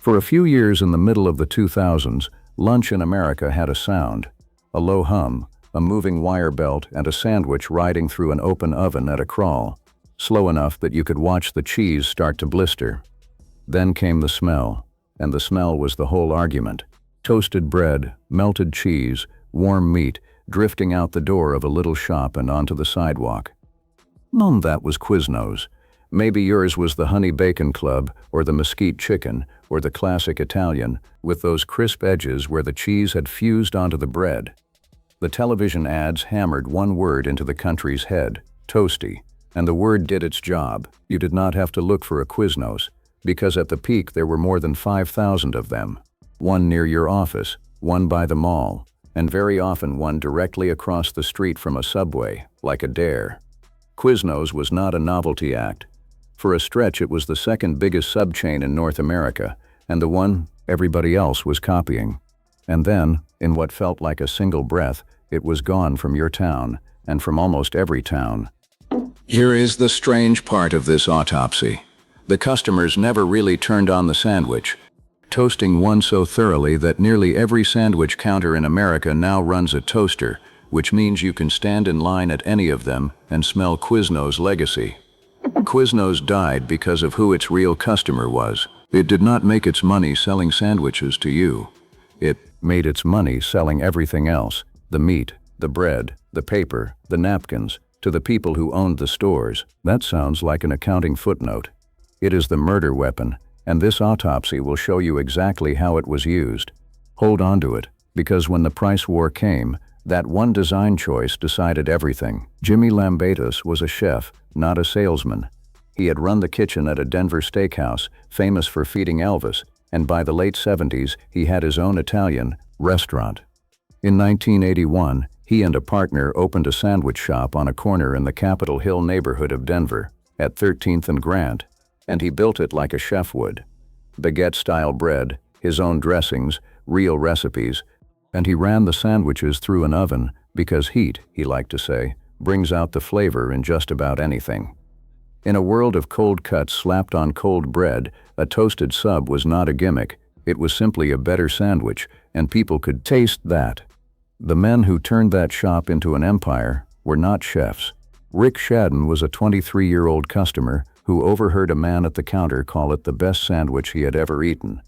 For a few years in the middle of the 2000s, lunch in America had a sound, a low hum, a moving wire belt, and a sandwich riding through an open oven at a crawl, slow enough that you could watch the cheese start to blister. Then came the smell, and the smell was the whole argument. Toasted bread, melted cheese, warm meat, drifting out the door of a little shop and onto the sidewalk. That was Quiznos. Maybe yours was the Honey Bacon Club, or the Mesquite Chicken, or the classic Italian, with those crisp edges where the cheese had fused onto the bread. The television ads hammered one word into the country's head, toasty, and the word did its job. You did not have to look for a Quiznos, because at the peak there were more than 5,000 of them. One near your office, one by the mall, and very often one directly across the street from a subway, like a dare. Quiznos was not a novelty act. For a stretch it was the second biggest sub-chain in North America, and the one everybody else was copying. And then, in what felt like a single breath, it was gone from your town, and from almost every town. Here is the strange part of this autopsy. The customers never really turned on the sandwich, toasting one so thoroughly that nearly every sandwich counter in America now runs a toaster, which means you can stand in line at any of them and smell Quiznos' legacy. Quiznos died because of who its real customer was. It did not make its money selling sandwiches to you. It made its money selling everything else, the meat, the bread, the paper, the napkins, to the people who owned the stores. That sounds like an accounting footnote. It is the murder weapon, and this autopsy will show you exactly how it was used. Hold on to it, because when the price war came, that one design choice decided everything. Jimmy Lambatus was a chef, not a salesman. He had run the kitchen at a Denver steakhouse, famous for feeding Elvis, and by the late 70s, he had his own Italian restaurant. In 1981, he and a partner opened a sandwich shop on a corner in the Capitol Hill neighborhood of Denver, at 13th and Grant, and he built it like a chef would. Baguette-style bread, his own dressings, real recipes, and he ran the sandwiches through an oven because heat, he liked to say, brings out the flavor in just about anything. In a world of cold cuts slapped on cold bread, a toasted sub was not a gimmick. It was simply a better sandwich, and people could taste that. The men who turned that shop into an empire were not chefs. Rick Shadden was a 23-year-old customer who overheard a man at the counter call it the best sandwich he had ever eaten.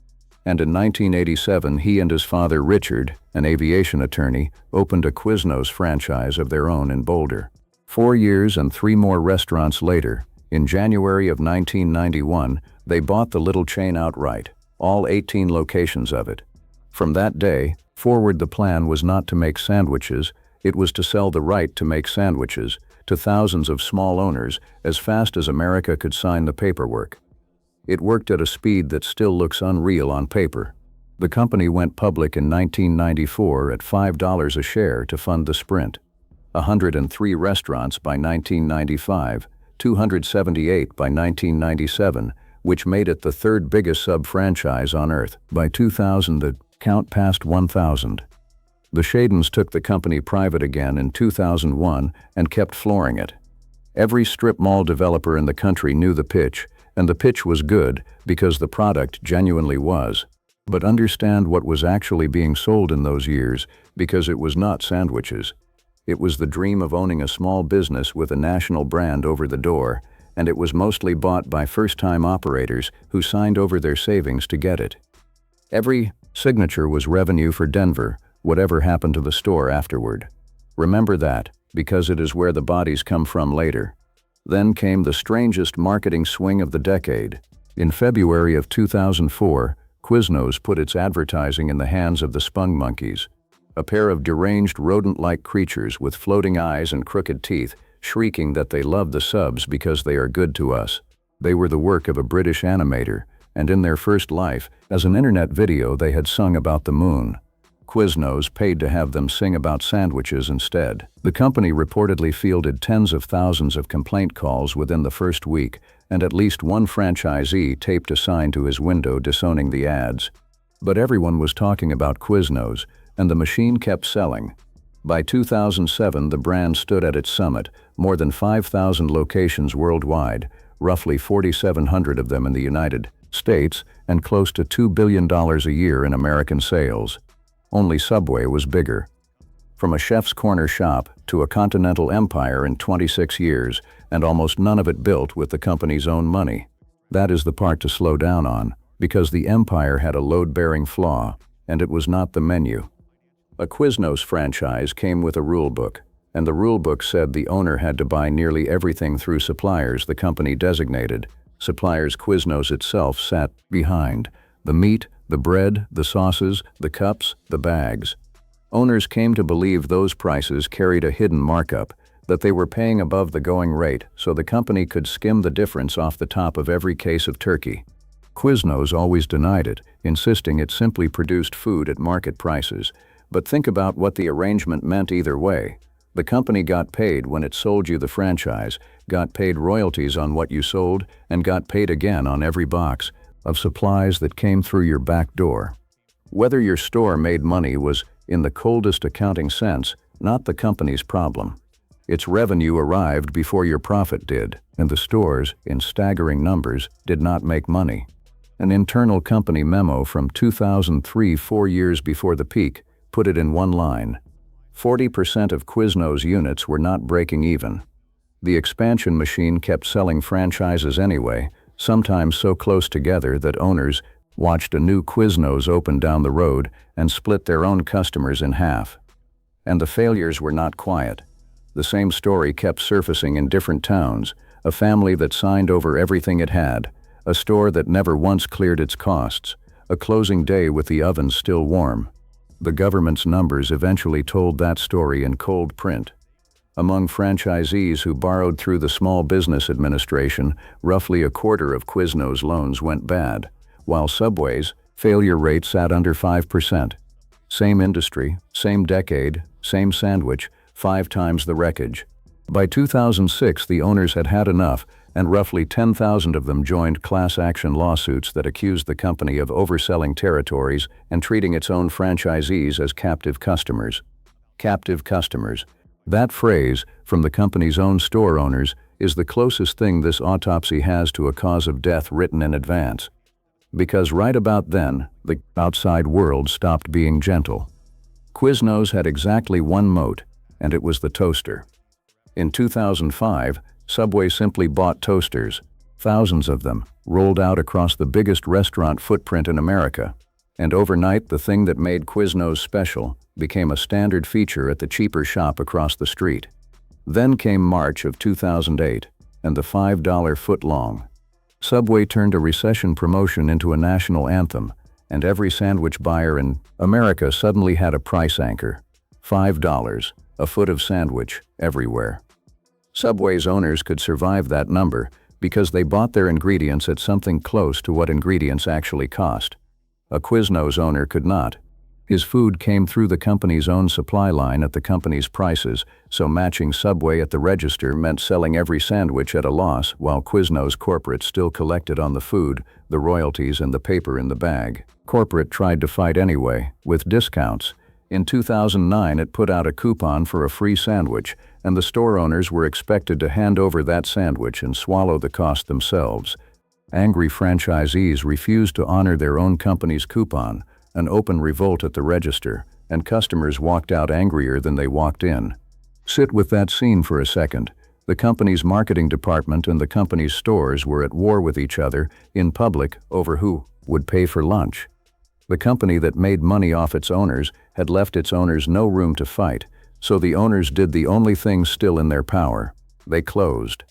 And in 1987, he and his father Richard, an aviation attorney, opened a Quiznos franchise of their own in Boulder. 4 years and 3 more restaurants later, in January of 1991, they bought the little chain outright, all 18 locations of it. From that day forward, the plan was not to make sandwiches, it was to sell the right to make sandwiches to thousands of small owners as fast as America could sign the paperwork. It worked at a speed that still looks unreal on paper. The company went public in 1994 at $5 a share to fund the sprint. 103 restaurants by 1995, 278 by 1997, which made it the third biggest sub-franchise on earth. By 2000, the count passed 1,000. The Shaddens took the company private again in 2001 and kept flooring it. Every strip mall developer in the country knew the pitch, and the pitch was good because the product genuinely was. But understand what was actually being sold in those years, because it was not sandwiches. It was the dream of owning a small business with a national brand over the door, and it was mostly bought by first-time operators who signed over their savings to get it. Every signature was revenue for Denver, whatever happened to the store afterward. Remember that, because it is where the bodies come from later. Then came the strangest marketing swing of the decade. In February of 2004, Quiznos put its advertising in the hands of the Spung Monkeys, a pair of deranged rodent-like creatures with floating eyes and crooked teeth, shrieking that they love the subs because they are good to us. They were the work of a British animator, and in their first life, as an internet video, they had sung about the moon. Quiznos paid to have them sing about sandwiches instead. The company reportedly fielded tens of thousands of complaint calls within the first week, and at least one franchisee taped a sign to his window disowning the ads. But everyone was talking about Quiznos, and the machine kept selling. By 2007, the brand stood at its summit, more than 5,000 locations worldwide, roughly 4,700 of them in the United states and close to $2 billion a year in American sales. Only Subway was bigger. From a chef's corner shop to a continental empire in 26 years, and almost none of it built with the company's own money. That is the part to slow down on, because the empire had a load-bearing flaw, and it was not the menu. A Quiznos franchise came with a rule book, and the rule book said the owner had to buy nearly everything through suppliers the company designated. Suppliers Quiznos itself sat behind: the meat, the bread, the sauces, the cups, the bags. Owners came to believe those prices carried a hidden markup, that they were paying above the going rate so the company could skim the difference off the top of every case of turkey. Quiznos always denied it, insisting it simply produced food at market prices. But think about what the arrangement meant either way. The company got paid when it sold you the franchise, got paid royalties on what you sold, and got paid again on every box of supplies that came through your back door. Whether your store made money was, in the coldest accounting sense, not the company's problem. Its revenue arrived before your profit did, and the stores, in staggering numbers, did not make money. An internal company memo from 2003, 4 years before the peak, put it in one line: 40% of Quiznos units were not breaking even. The expansion machine kept selling franchises anyway, sometimes so close together that owners watched a new Quiznos open down the road and split their own customers in half. And the failures were not quiet. The same story kept surfacing in different towns: a family that signed over everything it had, a store that never once cleared its costs, a closing day with the ovens still warm. The government's numbers eventually told that story in cold print. Among franchisees who borrowed through the Small Business Administration, roughly a quarter of Quiznos loans went bad, while Subway's failure rate sat under 5%. Same industry, same decade, same sandwich, 5 times the wreckage. By 2006, the owners had had enough, and roughly 10,000 of them joined class action lawsuits that accused the company of overselling territories and treating its own franchisees as captive customers. Captive customers. That phrase, from the company's own store owners, is the closest thing this autopsy has to a cause of death written in advance. Because right about then, the outside world stopped being gentle. Quiznos had exactly one moat, and it was the toaster. In 2005, Subway simply bought toasters, thousands of them, rolled out across the biggest restaurant footprint in America. And overnight, the thing that made Quiznos special became a standard feature at the cheaper shop across the street. Then came March of 2008, and the $5 footlong. Subway turned a recession promotion into a national anthem, and every sandwich buyer in America suddenly had a price anchor: $5, a foot of sandwich, everywhere. Subway's owners could survive that number because they bought their ingredients at something close to what ingredients actually cost. A Quiznos owner could not. His food came through the company's own supply line at the company's prices, so matching Subway at the register meant selling every sandwich at a loss while Quiznos corporate still collected on the food, the royalties, and the paper in the bag. Corporate tried to fight anyway, with discounts. In 2009, it put out a coupon for a free sandwich, and the store owners were expected to hand over that sandwich and swallow the cost themselves. Angry franchisees refused to honor their own company's coupon, an open revolt at the register, and customers walked out angrier than they walked in. Sit with that scene for a second. The company's marketing department and the company's stores were at war with each other in public over who would pay for lunch. The company that made money off its owners had left its owners no room to fight, so the owners did the only thing still in their power: they closed.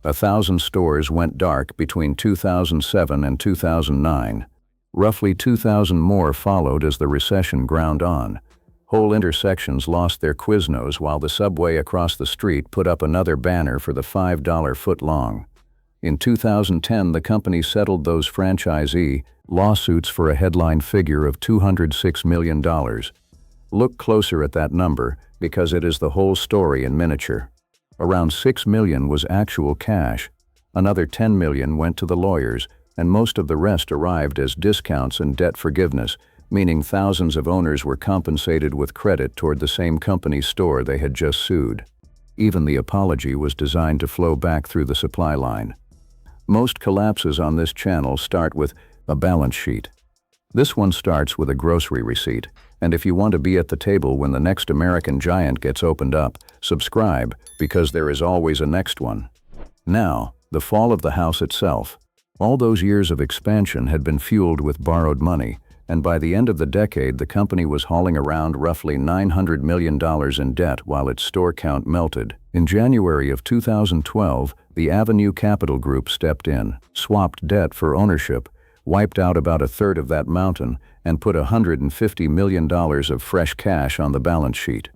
1,000 stores went dark between 2007 and 2009. Roughly 2,000 more followed as the recession ground on. Whole intersections lost their Quiznos while the Subway across the street put up another banner for the $5 footlong. In 2010, the company settled those franchisee lawsuits for a headline figure of $206 million. Look closer at that number, because it is the whole story in miniature. Around $6 million was actual cash. Another $10 million went to the lawyers, and most of the rest arrived as discounts and debt forgiveness, meaning thousands of owners were compensated with credit toward the same company's store they had just sued. Even the apology was designed to flow back through the supply line. Most collapses on this channel start with a balance sheet. This one starts with a grocery receipt, and if you want to be at the table when the next American giant gets opened up, subscribe, because there is always a next one. Now, the fall of the house itself. All those years of expansion had been fueled with borrowed money, and by the end of the decade the company was hauling around roughly $900 million in debt while its store count melted. In January of 2012, the Avenue Capital Group stepped in, swapped debt for ownership, wiped out about a third of that mountain, and put $150 million of fresh cash on the balance sheet.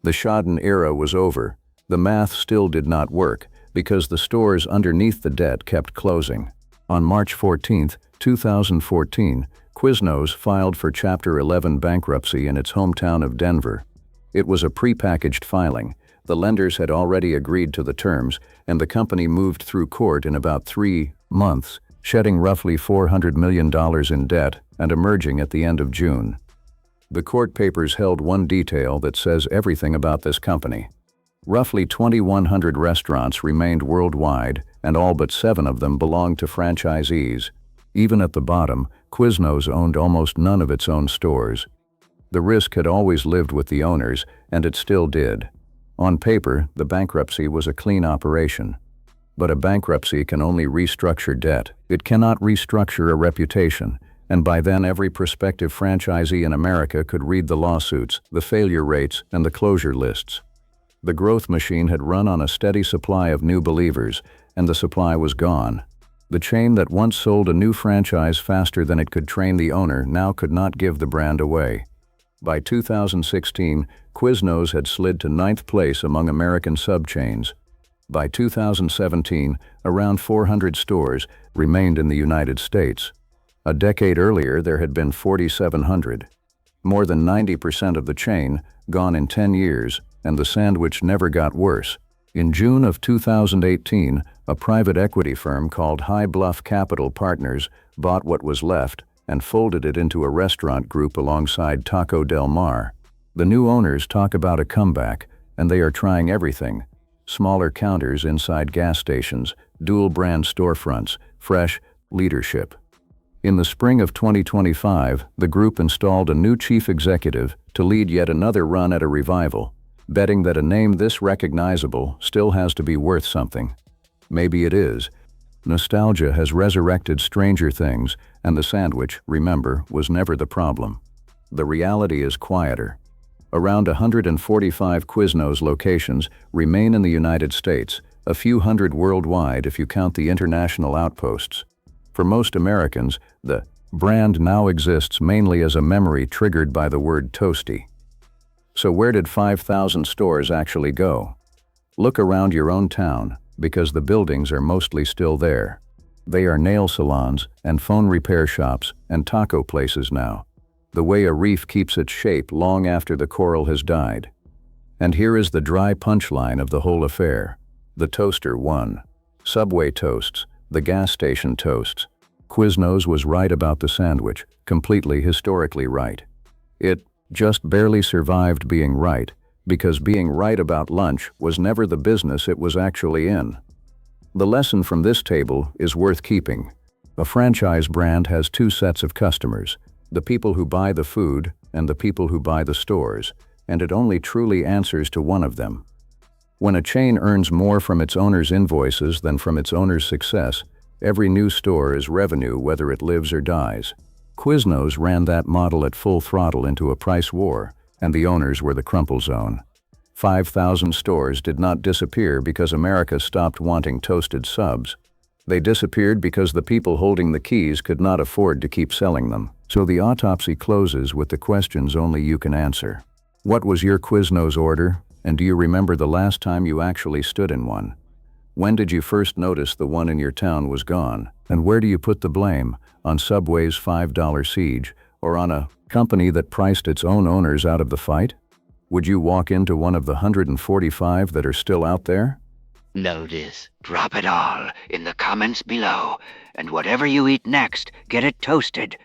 The Schaden era was over. The math still did not work, because the stores underneath the debt kept closing. On March 14, 2014, Quiznos filed for Chapter 11 bankruptcy in its hometown of Denver. It was a prepackaged filing. The lenders had already agreed to the terms, and the company moved through court in about 3 months, shedding roughly $400 million in debt and emerging at the end of June. The court papers held one detail that says everything about this company. Roughly 2,100 restaurants remained worldwide, and all but 7 of them belonged to franchisees. Even at the bottom, Quiznos owned almost none of its own stores. The risk had always lived with the owners, and it still did. On paper, the bankruptcy was a clean operation. But a bankruptcy can only restructure debt. It cannot restructure a reputation, and by then every prospective franchisee in America could read the lawsuits, the failure rates, and the closure lists. The growth machine had run on a steady supply of new believers, and the supply was gone. The chain that once sold a new franchise faster than it could train the owner now could not give the brand away. By 2016, Quiznos had slid to 9th place among American sub-chains. By 2017, around 400 stores remained in the United States. A decade earlier, there had been 4,700. More than 90% of the chain, gone in 10 years, and the sandwich never got worse. In June of 2018, a private equity firm called High Bluff Capital Partners bought what was left and folded it into a restaurant group alongside Taco Del Mar. The new owners talk about a comeback, and they are trying everything. Smaller counters inside gas stations, dual-brand storefronts, fresh leadership. In the spring of 2025, the group installed a new chief executive to lead yet another run at a revival, betting that a name this recognizable still has to be worth something. Maybe it is. Nostalgia has resurrected Stranger Things, and the sandwich, remember, was never the problem. The reality is quieter. Around 145 Quiznos locations remain in the United States, a few hundred worldwide if you count the international outposts. For most Americans, the brand now exists mainly as a memory triggered by the word toasty. So where did 5,000 stores actually go? Look around your own town, because the buildings are mostly still there. They are nail salons and phone repair shops and taco places now, the way a reef keeps its shape long after the coral has died. And here is the dry punchline of the whole affair. The toaster won. Subway toasts, the gas station toasts. Quiznos was right about the sandwich, completely historically right. It just barely survived being right, because being right about lunch was never the business it was actually in. The lesson from this table is worth keeping. A franchise brand has 2 sets of customers, the people who buy the food and the people who buy the stores, and it only truly answers to one of them. When a chain earns more from its owner's invoices than from its owner's success, every new store is revenue whether it lives or dies. Quiznos ran that model at full throttle into a price war, and the owners were the crumple zone. 5,000 stores did not disappear because America stopped wanting toasted subs. They disappeared because the people holding the keys could not afford to keep selling them. So the autopsy closes with the questions only you can answer. What was your Quiznos order, and do you remember the last time you actually stood in one? When did you first notice the one in your town was gone? And where do you put the blame? On Subway's $5 siege, or on a company that priced its own owners out of the fight? Would you walk into one of the 145 that are still out there? Notice, drop it all in the comments below, and whatever you eat next, get it toasted.